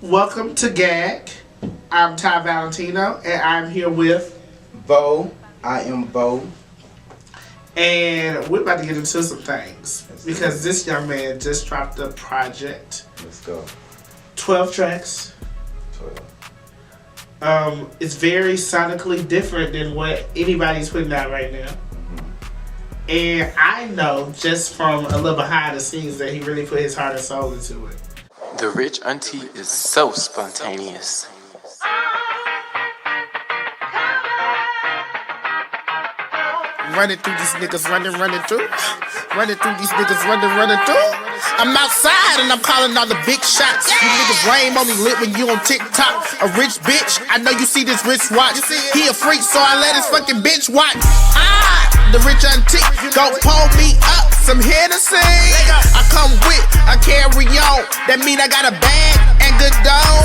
Welcome to GAG. I'm Ty Valentino, and I'm here with Bo. I am Bo. And we're about to get into some things because this young man just dropped a project. Let's go. 12 tracks. 12. It's very sonically different than what anybody's putting out right now. And I know just from a little behind the scenes that he really put his heart and soul into it. The rich auntie is so spontaneous. Running through these niggas, running through. Running through these niggas, running through. I'm outside and I'm calling all the big shots. You niggas rain on me lit when you on TikTok. A rich bitch, I know you see this wristwatch. He a freak, so I let his fucking bitch watch. The rich auntie, go pull me up some Hennessy. I come with a carry on. That mean I got a bag and good dough.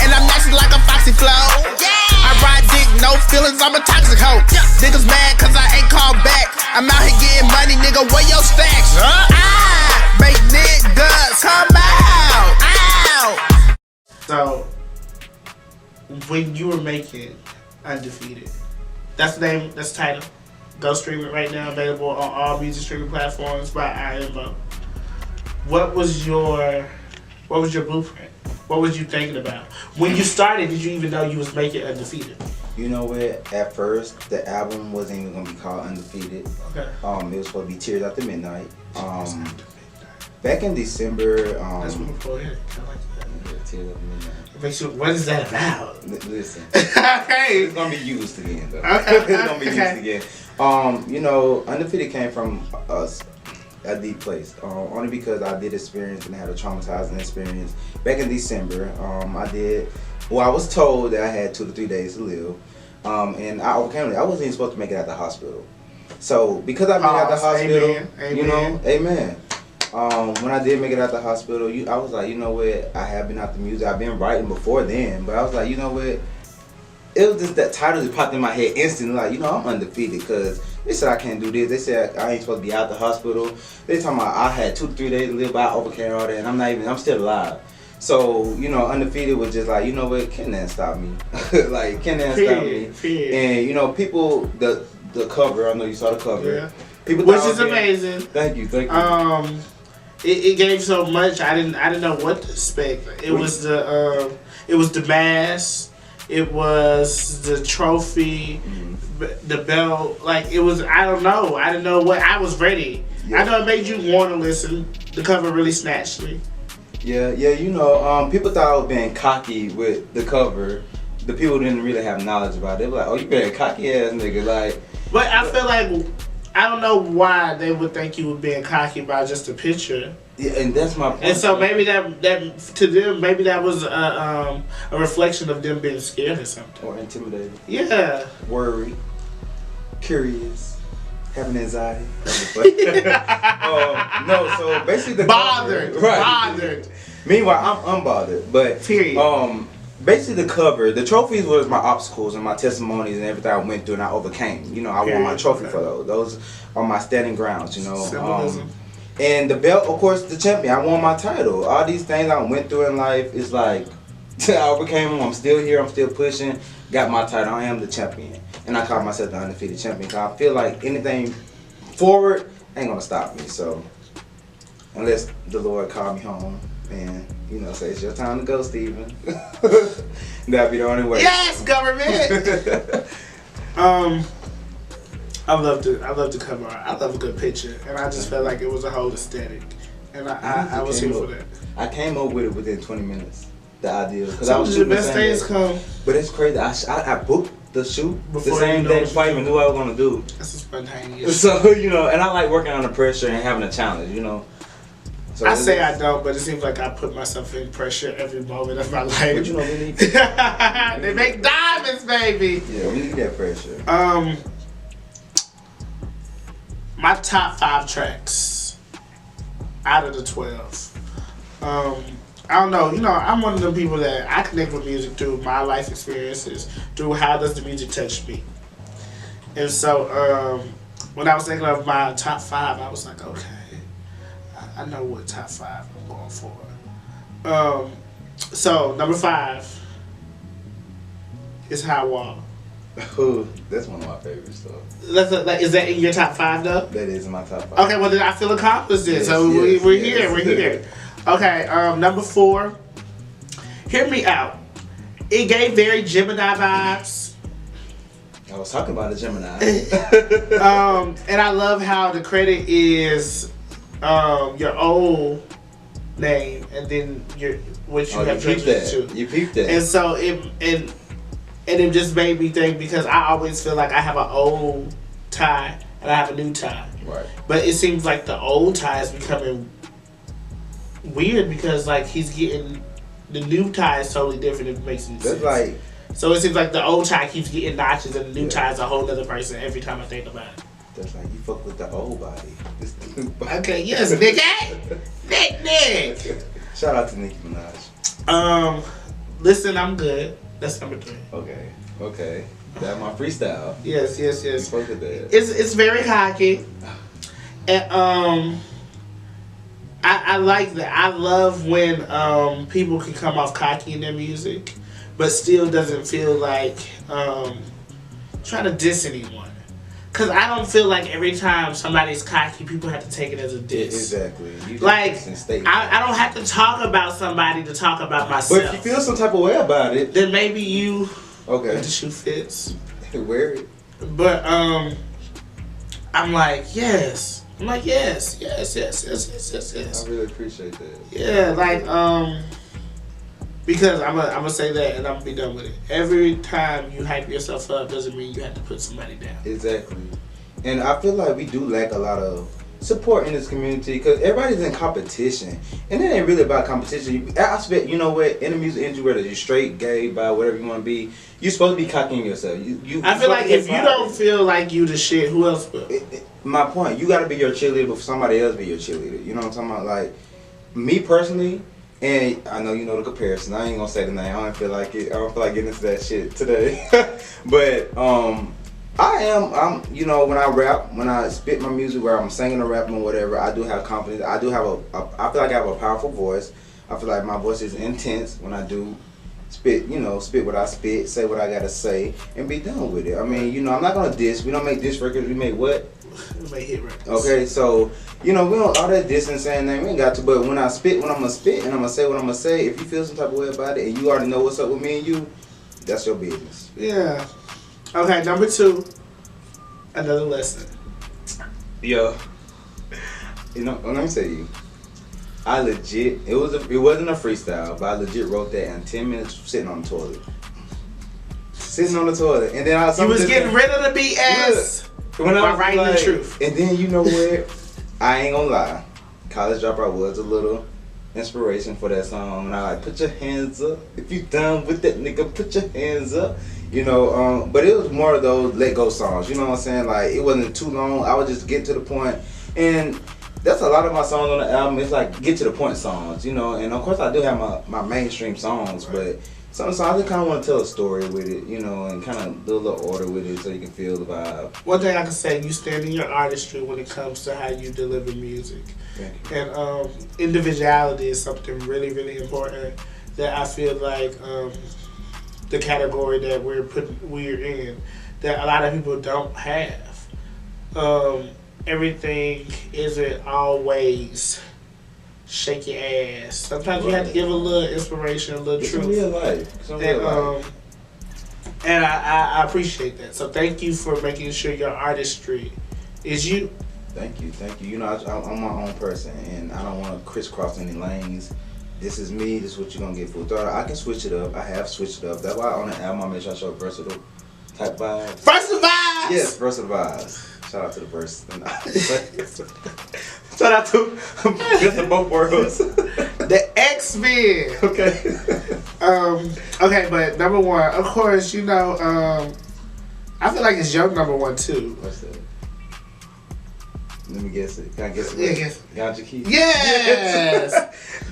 And I'm nasty like a foxy flow. I ride dick, no feelings, I'm a toxic hoe. Niggas mad cause I ain't called back. I'm out here getting money, nigga, where your stacks? Make niggas come out. So, when you were making Undefeated, that's the name, that's the title. Go stream it right now, available on all music streaming platforms by IMO. What was your blueprint? What was you thinking about? When you started, did you even know you was making Undefeated? You know what? At first, the album wasn't even gonna be called Undefeated. Okay. It was supposed to be Tears After Midnight. Back in December. That's what before it. I like that. Tears After Midnight. What is that about? Listen. Okay. It's gonna be used again, though. Okay. It's gonna be used again. You know, Undefeated came from us. A deep place, only because I did experience and had a traumatizing experience back in December. I was told that I had 2 to 3 days to live, and I overcame it. I wasn't even supposed to make it out the hospital. So because I made it out the hospital, amen. you know, amen. When I did make it out the hospital, I was like, you know what, I have been out the music. I've been writing before then, but I was like, you know what, it was just that title just popped in my head instantly, like, you know, I'm undefeated because they said I can't do this. They said I ain't supposed to be out the hospital. They talking about I had 2 to 3 days to live, but I overcame all that, and I'm still alive. So, you know, Undefeated was just like, you know what, can that stop me? Like, can that stop me? And, you know, people, the cover, I know you saw the cover. Yeah. People Which is amazing. Thank you. It gave so much. I didn't know what to expect. It was the mask. It was the trophy, the belt. Like, it was, I don't know. I didn't know what, I was ready. Yeah. I know it made you want to listen. The cover really snatched me. Yeah, you know, people thought I was being cocky with the cover. The people didn't really have knowledge about it. They were like, oh, you being cocky ass nigga. Like, but I feel like, I don't know why they would think you were being cocky by just a picture. Yeah, and that's my point. And so maybe that to them, maybe that was a reflection of them being scared or something. Or intimidated. Yeah. Worried. Curious. Having anxiety. No, so basically the bothered. Cover, right. Bothered. Meanwhile, I'm unbothered. But period. Basically the cover, the trophies was my obstacles and my testimonies and everything I went through and I overcame. You know, I won my trophy for those. Those are my standing grounds, you know. Symbolism. And the belt, of course, the champion. I won my title. All these things I went through in life is like, I overcame them. I'm still here. I'm still pushing. Got my title. I am the champion. And I call myself the undefeated champion because I feel like anything forward ain't going to stop me. So, unless the Lord call me home and, you know, say, it's your time to go, Stephen. That'd be the only way. Yes, government! I love the cover art. I love a good picture, and I just felt like it was a whole aesthetic, and I was here for that. I came up with it within 20 minutes. The idea, because I was the best days come. But it's crazy. I booked the shoot before the same day before I even knew what I was gonna do. That's spontaneous. So, you know, and I like working under pressure and having a challenge. You know. So I say I don't, but it seems like I put myself in pressure every moment of my life. But you know, we need. They make diamonds, baby. Yeah, we need that pressure. My top 5 tracks out of the 12. I don't know, you know, I'm one of them people that I connect with music through my life experiences, through how does the music touch me. And so when I was thinking of my top 5, I was like, okay, I know what top 5 I'm going for. So number 5 is High Wall. Ooh, that's one of my favorites though. Is that in your top 5 though? That is in my top 5. Okay, well then I feel accomplished then. Yes, So yes, we're yes. here. We're here. Okay, number 4. Hear Me Out. It gave very Gemini vibes. I was talking about the Gemini. And I love how the credit is your old name and then what you have peeped transitioned that. to. You peeped that. And so it just made me think, because I always feel like I have an old tie and I have a new tie. Right. But it seems like the old tie is becoming weird because like he's getting the new tie is totally different. If it makes any sense. That's like. So it seems like the old tie keeps getting notches and the new tie is a whole other person every time I think about it. That's like you fuck with the old body. This the new body. Okay, yes, Nick. Shout out to Nicki Minaj. Listen, I'm good. That's number 3. Okay. That's my freestyle. Yes. You fuck with that. It's very cocky. And I like that. I love when people can come off cocky in their music, but still doesn't feel like trying to diss anyone. Cause I don't feel like every time somebody's cocky, people have to take it as a diss. Exactly. You Like I don't have to talk about somebody to talk about myself. But if you feel some type of way about it, then maybe you. Okay. If the shoe fits. Wear it. But I'm like yes. I really appreciate that. Yeah, like because I'm gonna say that and I'm gonna be done with it. Every time you hype yourself up doesn't mean you have to put somebody down. Exactly. And I feel like we do lack a lot of support in this community because everybody's in competition. And it ain't really about competition. I expect, you know what, in the music industry, whether you're straight, gay, bi, whatever you want to be, you're supposed to be cocking yourself. I feel like if you don't feel like you the shit, who else will? My point, you got to be your cheerleader before somebody else be your cheerleader. You know what I'm talking about? Like, me personally, and I know you know the comparison. I ain't gonna say the name. I don't feel like it. I don't feel like getting into that shit today. But I'm you know, when I rap, when I spit my music, where I'm singing or rapping or whatever, I do have confidence. I do have I feel like I have a powerful voice. I feel like my voice is intense when I do spit what I spit, say what I gotta say, and be done with it. I mean, you know, I'm not gonna diss. We don't make diss records. We make what? We make hit records. Okay, so you know, we don't all that dissing saying that we ain't got to. But when I spit, when I'm gonna spit, and I'm gonna say what I'm gonna say, if you feel some type of way about it, and you already know what's up with me and you, that's your business. Yeah. Okay, number 2. Another lesson. Yo, you know, let me tell you, I legit, it wasn't a freestyle, but I legit wrote that in 10 minutes sitting on the toilet. Sitting on the toilet, and then You was getting rid of the BS. When I was writing like, the truth. And then you know what? I ain't gonna lie, College Dropout was a little inspiration for that song. And I like, put your hands up if you done with that nigga. Put your hands up. You know, but it was more of those let go songs. You know what I'm saying? Like, it wasn't too long. I would just get to the point. And that's a lot of my songs on the album. It's like get to the point songs, you know. And of course, I do have my mainstream songs, but some songs I just kind of want to tell a story with it, you know, and kind of do a little order with it so you can feel the vibe. One thing I can say, you stand in your artistry when it comes to how you deliver music. Thank you. And individuality is something really, really important that I feel like the category that we're in, that a lot of people don't have. Everything isn't always shake your ass. Sometimes you have to give a little inspiration, a little It's truth. in real life. It's in real life. And I appreciate that. So thank you for making sure your artistry is you. Thank you. You know, I'm my own person, and I don't want to crisscross any lanes. This is me. This is what you're gonna get full throttle. I can switch it up. I have switched it up. That's why on the album I make sure I show versatile type vibes. Versatile vibes. Yes, versatile vibes. Shout out to the verse. Shout out to just the both worlds. The X-Men. Okay. Okay, but number 1, of course, you know, I feel like it's your number 1 too. What's that? Let me guess it. Can I guess it? Yeah, guess. Ganja Key. Yes.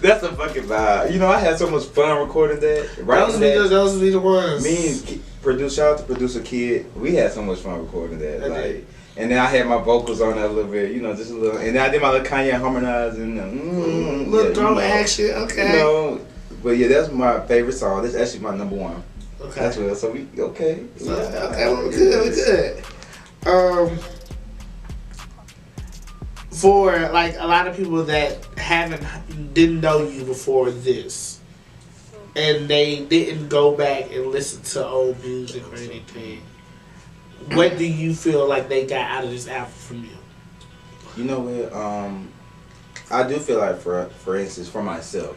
That's a fucking vibe. You know, I had so much fun recording that. Those be the ones. Me and shout out to producer Kid. We had so much fun recording that. And then I had my vocals on that a little bit, you know, just a little. And then I did my little Kanye harmonizing. Little throw action, okay. You know, But yeah, that's my favorite song. That's actually my number one. Okay. That's real. So we okay. So, okay, well, good. For like a lot of people that didn't know you before this, and they didn't go back and listen to old music or anything, what do you feel like they got out of this album from you? You know what? I do feel like, for instance, for myself,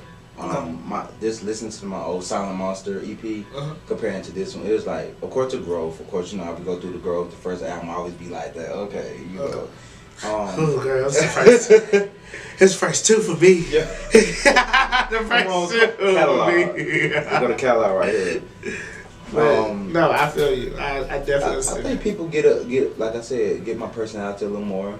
just listening to my old Silent Monster EP, comparing to this one, it was like, of course, the growth. Of course, I would go through the growth. The first album, I always be like that. Okay, you know. Oh, girl, it's the first. It's first two for me. Yeah. The first two catalog. for me. We got a catalog right here. No, I feel you. I definitely. I think people get like I said, get my personality a little more.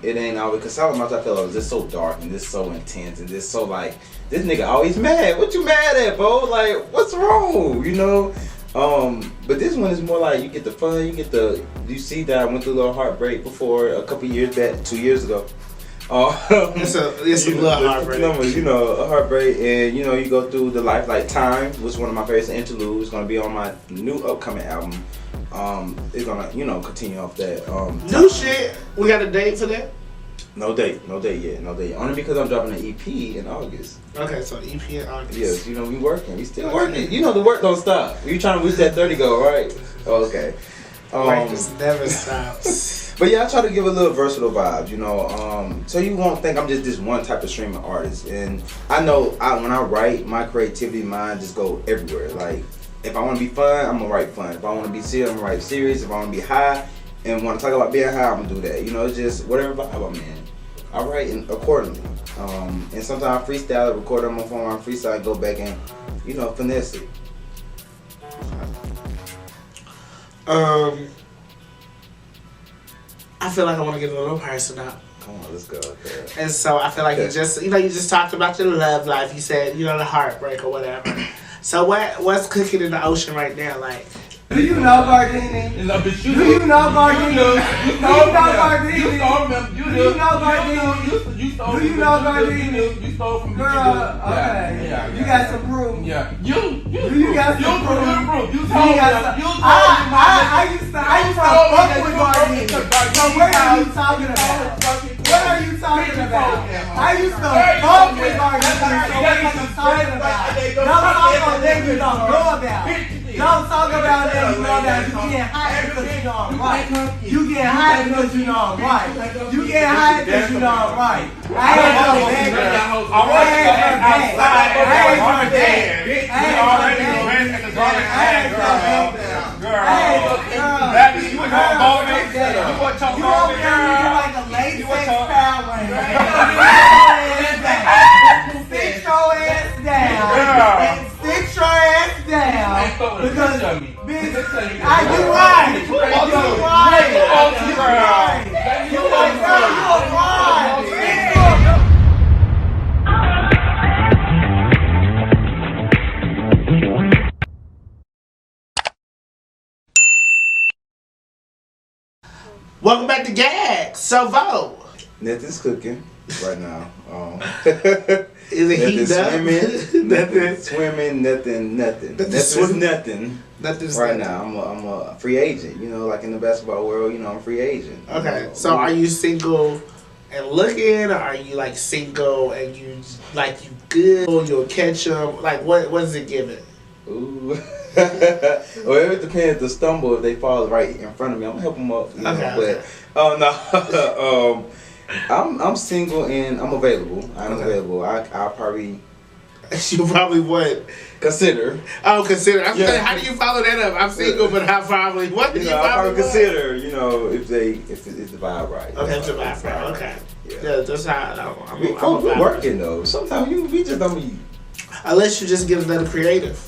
It ain't always because Silent Monster I feel like this so dark and this so intense and this so like this nigga always mad. What you mad at, bro? Like what's wrong? You know. But this one is more like you get the fun. You see that I went through a little heartbreak before a couple years back, 2 years ago. It's a little heartbreak. You know, a heartbreak, and you know, you go through the life like Time, which is one of my favorite interludes. It's gonna be on my new upcoming album. It's gonna, continue off that. New shit. We got a date for that? No date yet. Only because I'm dropping an EP in August. Okay, so EP in August. Yes, we working. We still working. You know, the work don't stop. You trying to reach that 30 goal, right? Oh, okay. Work just never stops. But yeah, I try to give a little versatile vibes, so you won't think I'm just this one type of streaming artist. And I know when I write, my creativity mind just go everywhere. Like, if I want to be fun, I'm gonna write fun. If I want to be serious, I'm gonna write serious. If I want to be high and want to talk about being high, I'm gonna do that. You know, it's just whatever vibe I'm in. I write accordingly. And sometimes I freestyle it, record it on my phone, I freestyle, go back and, finesse it. I feel like I want to get a little personal. Come on, let's go. Okay. And so I feel like you just talked about your love life. You said, the heartbreak or whatever. So what's cooking in the ocean right now? Like, do you know Gardini? Do you know Gardini? Do you know Gardini? Do you know Gardini? Do you know Gardini? You stole from me. Girl, okay. Yeah. You got some proof. Yeah. You got some proof. You told me. I used to fuck with Gardini. So what are you talking about? What are you talking about? I used to fuck with Gardini. So what are you talking about? Don't talk about things you don't know about. Don't talk about that you know that you get high because you know I'm right. You get high because you know I'm right. You get high because you know I'm right. I ain't no bag. I ain't no bag. You over there like a latex Power Ranger. Sit your ass down. Sit your ass down. Because, bitch, you right. You welcome back to Gag. So vote. Nothing's cooking right now. Is it heat up? Nothing swimming. Nothing. Nothing's right now. I'm a free agent. Like in the basketball world, I'm a free agent. Okay, so are you single and looking, or are you like single and you good, or you'll catch them? Like what's it giving? Ooh. Well, it depends. The stumble, if they fall right in front of me, I'm gonna help them up. Okay. No. I'm single and I'm available. Available. I'll probably. You probably would consider. Oh, consider. I'm saying, how do you follow that up? I'm single, but I probably. What do you probably consider? If the vibe right. Okay, if the vibe right. Okay. Yeah, that's how I'm working though. Sometimes we just don't be. Unless you just get another creative.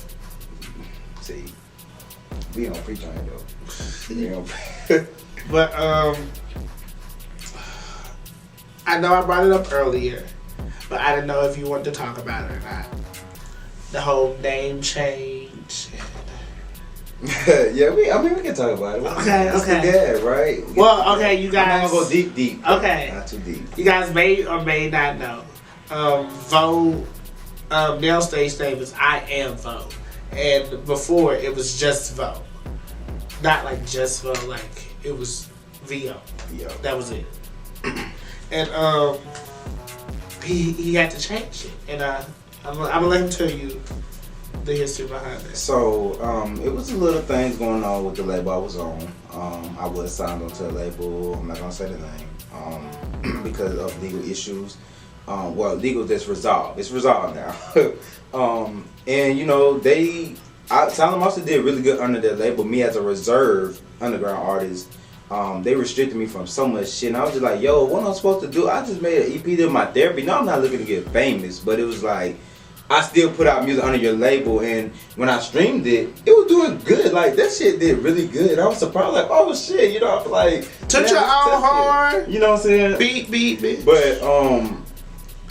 See, we don't preach on it though. But I know I brought it up earlier, but I didn't know if you wanted to talk about it or not. The whole name change. Yeah, we can talk about it. Okay. Yeah, right. Well, okay, you guys. I'm not gonna go deep. Okay. Not too deep. You guys may or may not know. Vo now stage name is I Am Vogue, and before it was just Vogue, not like just Vogue, like it was VO. Yeah. That was it. And he had to change it, and I'm gonna let him tell you the history behind it. So it was a little things going on with the label I was on. I was signed onto a label. I'm not gonna say the name because of legal issues. Well, legal that's resolved. It's resolved now. And you know Asylum also did really good under their label. Me as a reserve underground artist. They restricted me from so much shit, and I was just like, yo, what am I supposed to do? I just made an EP to my therapy. No, I'm not looking to get famous, but it was like, I still put out music under your label, and when I streamed it, it was doing good. Like, that shit did really good. I was surprised, like, oh shit, you know, I feel like, took your own horn. You know what I'm saying? Beat. But,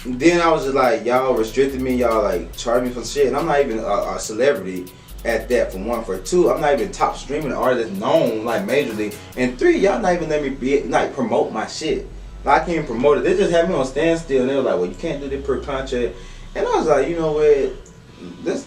then I was just like, y'all restricted me, y'all like charged me for shit, and I'm not even a celebrity at that, for one. For two, I'm not even top streaming artist known like majorly, and three, y'all not even let me be like promote my shit. Like, I can't even promote it. They just had me on standstill, and they were like, well, you can't do this per contract. And I was like, you know what,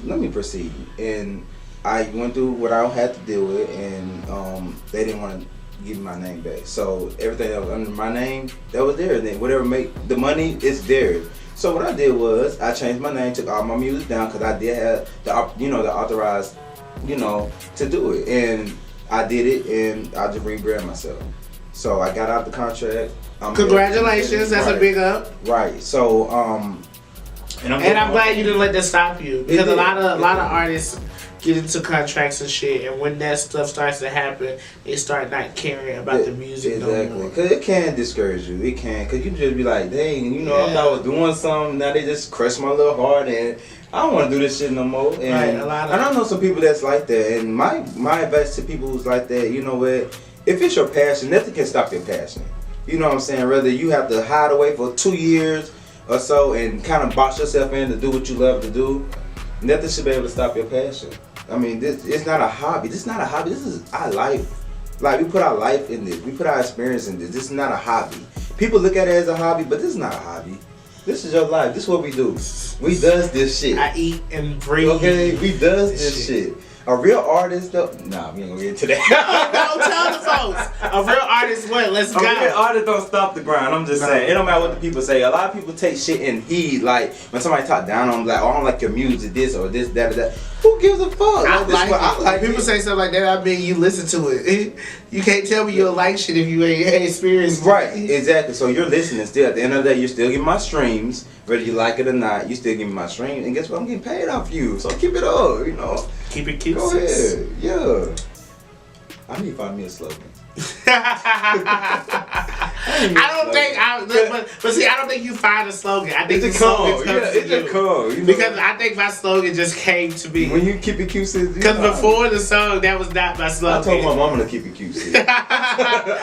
let me proceed. And I went through what I had to deal with, and they didn't want to give me my name back. So everything that was under my name, that was theirs. Then whatever make the money, it's theirs. So what I did was I changed my name, took all my music down, because I did have the authorized, to do it, and I did it, and I just rebranded myself. So I got out the contract. Congratulations, that's right. A big up. Right. So and I'm glad you didn't let that stop you, because a lot of artists get into contracts and shit, and when that stuff starts to happen, they start not caring about the music no more. Because it can discourage you. It can, because you just be like, dang, I thought I was doing something, now they just crush my little heart, and I don't want to do this shit no more. And I know some people that's like that, and my advice to people who's like that, you know what, if it's your passion, nothing can stop your passion. You know what I'm saying? Whether you have to hide away for 2 years or so and kind of box yourself in to do what you love to do, nothing should be able to stop your passion. I mean, it's not a hobby. This is not a hobby. This is our life. Like, we put our life in this. We put our experience in this. This is not a hobby. People look at it as a hobby, but this is not a hobby. This is your life. This is what we do. We does this shit. I eat and breathe. Okay, we does this shit. A real artist, though. Nah, we ain't gonna get into that. Don't tell the folks. A real artist, what? Let's go. A real artist don't stop the grind. I'm just saying. It don't matter what the people say. A lot of people take shit in heed. Like, when somebody talk down on them, like, oh, I don't like your music, this or this, that, or that. Who gives a fuck? I like people say something like that. I mean, you listen to it. You can't tell me you don't like shit if you ain't experienced. Right, exactly. So you're listening still. At the end of the day, you're still getting my streams, whether you like it or not. You still getting my streams, and guess what? I'm getting paid off you. So keep it up, Keep it cute. Go ahead, yeah. I need to find me a slogan. But see, I don't think you find a slogan. I think it's the slogan comes to it's you. a call. Because I think my slogan just came to me. When you keep it cute, sis. Because before the song, that was not my slogan. I told my mama to keep it cute, sis. I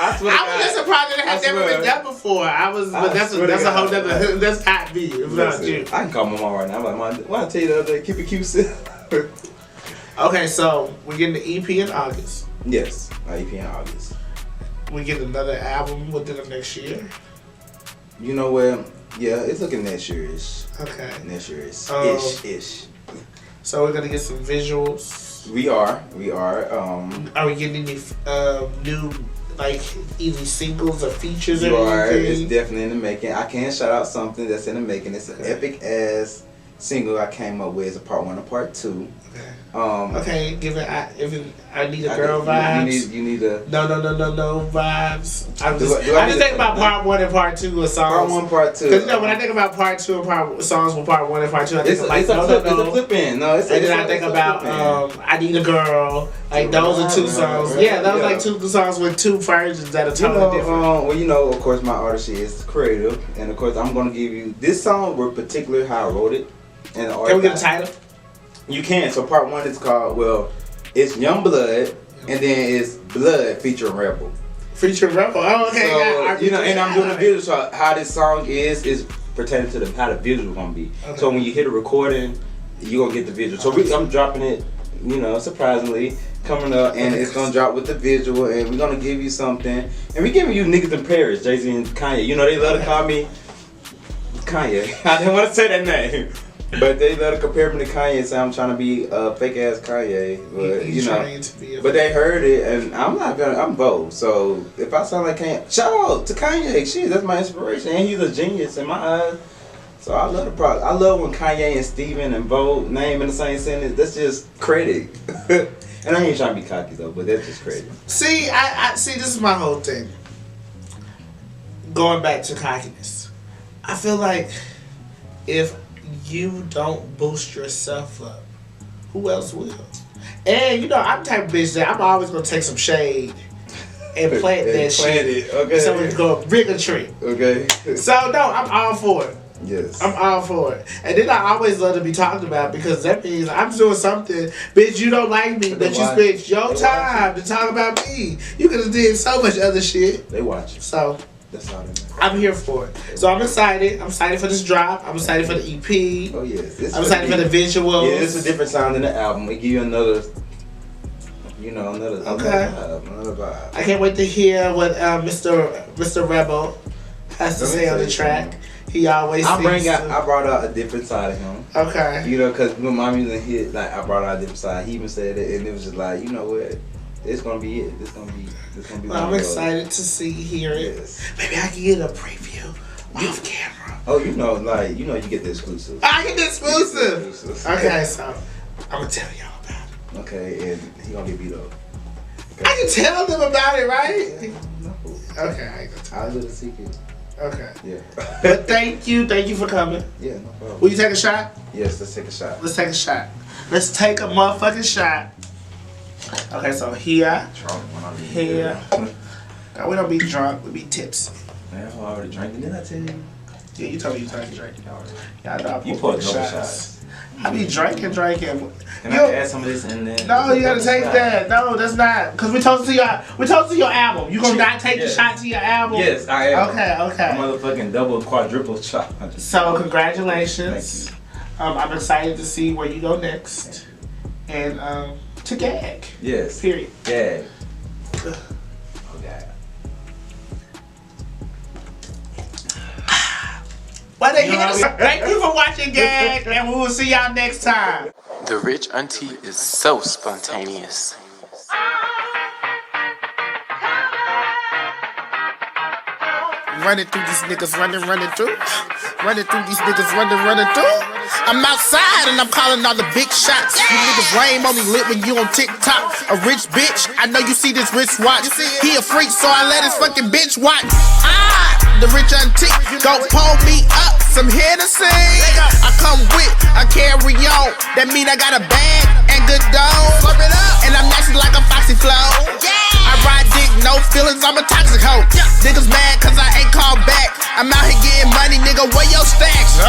was just surprised that it had never been done before. But that's a whole nother. That's not me. It's not you. I can call my mom right now. I'm like, why I tell you the other day, keep it cute, sis. Okay, so we're getting the EP in August. Yes, my EP in August. We get another album within the next year. You know what? Yeah, it's looking next year-ish. Okay. Next year-ish. Ish. So we're gonna get some visuals. We are. Are we getting any new, like, either singles or features You or are. anything? It's definitely in the making. I can shout out something that's in the making. It's an epic ass single I came up with. It's a part 1 and part 2. Okay, give it. I need a girl vibes. You need a no vibes. I'm just thinking about part 1 and part 2 of songs. Part 1, part 2. Because when I think about part 2 and songs with part 1 and part 2, I think it's a flip in. No, it's and then I think about I Need a Girl. Like, those are 2 songs. Right, yeah, those like 2 songs with 2 versions that are totally different. Well, of course, my artist is creative, and of course, I'm gonna give you this song. We're particular how I wrote it, and can we get a title? You can. So part 1 is called, it's Young Blood, and then it's Blood featuring Rebel. Featuring Rebel. Oh, okay. So, and I'm doing a visual. So how this song is pertaining to how the visual gonna be. Okay. So when you hear the recording, you gonna get the visual. So I'm dropping it, surprisingly coming up, and it's gonna drop with the visual, and we're gonna give you something, and we're giving you niggas in Paris, Jay-Z and Kanye. They love to call me Kanye. I didn't want to say that name. But they love to compare me to Kanye, so I'm trying to be a fake ass Kanye. But He's you know, trying to be a but they heard it, and I'm bold. So if I sound like Kanye, shout out to Kanye. Shit, that's my inspiration, and he's a genius in my eyes. So I love the product. I love when Kanye and Steven and Bo name in the same sentence. That's just credit. And I ain't trying to be cocky though, but that's just credit. See, I see. This is my whole thing. Going back to cockiness, I feel like if you don't boost yourself up, who else will? And you know, I'm the type of bitch that I'm always gonna take some shade and plant that shit. Okay. So we can go rig a tree. Okay. So no, I'm all for it. Yes. I'm all for it. And then I always love to be talked about because that means I'm doing something, bitch, you don't like me, but you spent your time to talk about me. You could have did so much other shit. They watch you. So That's all they know. I'm here for it. So I'm excited. I'm excited for this drop. I'm excited for the EP. Oh yes. I'm excited for the visuals. Yeah, it's a different sound than the album. It give you another, another vibe. I can't wait to hear what Mr. Rebel has to say on the track. He always I brought out a different side of him. Okay. You know, because when my music hit, like I brought out a different side. He even said it, and it was just like, you know what, it's gonna be it. It's gonna be. Well, I'm excited to hear it. Yes. Maybe I can get a preview off camera. Oh, you get the exclusive. I get the exclusive. Okay, so I'm gonna tell y'all about it. Okay, and he gonna get beat up. Okay. I can tell them about it, right? No. Okay, I ain't gonna tell. I'll do the secret. Okay. Yeah. But thank you for coming. Yeah, no problem. Will you take a shot? Yes, let's take a shot. Let's take a shot. Let's take a motherfucking shot. Okay, so here. No, we don't be drunk, we be tipsy. Man, I'm already drinking. Didn't I tell you? Yeah, you told me you started drinking. Yeah, I know. You poured double shots. I be drinking. Can I add some of this in there? No, you gotta take that. No, that's not. Cause we told to your album. You gonna not take the shot to your album? Yes, I am. Okay. Motherfucking double, quadruple shot. So congratulations. I'm excited to see where you go next. And to gag. Yes. Period. Gag. Okay. Thank you for watching Gag, and we will see y'all next time. The rich auntie is so spontaneous. Running through these niggas, running through. Running through these niggas, running through. I'm outside and I'm calling all the big shots. You niggas lame, only lit when you on TikTok. A rich bitch, I know you see this wristwatch. He a freak, so I let his fucking bitch watch. The rich auntie, go pull me up some Hennessy. I come with, I carry on. That mean I got a bag and good dough. And I'm nasty like a Foxy Flow. I ride dick, no feelings, I'm a toxic hoe. Niggas mad cause I ain't called back. I'm out here getting money, nigga, where your stacks?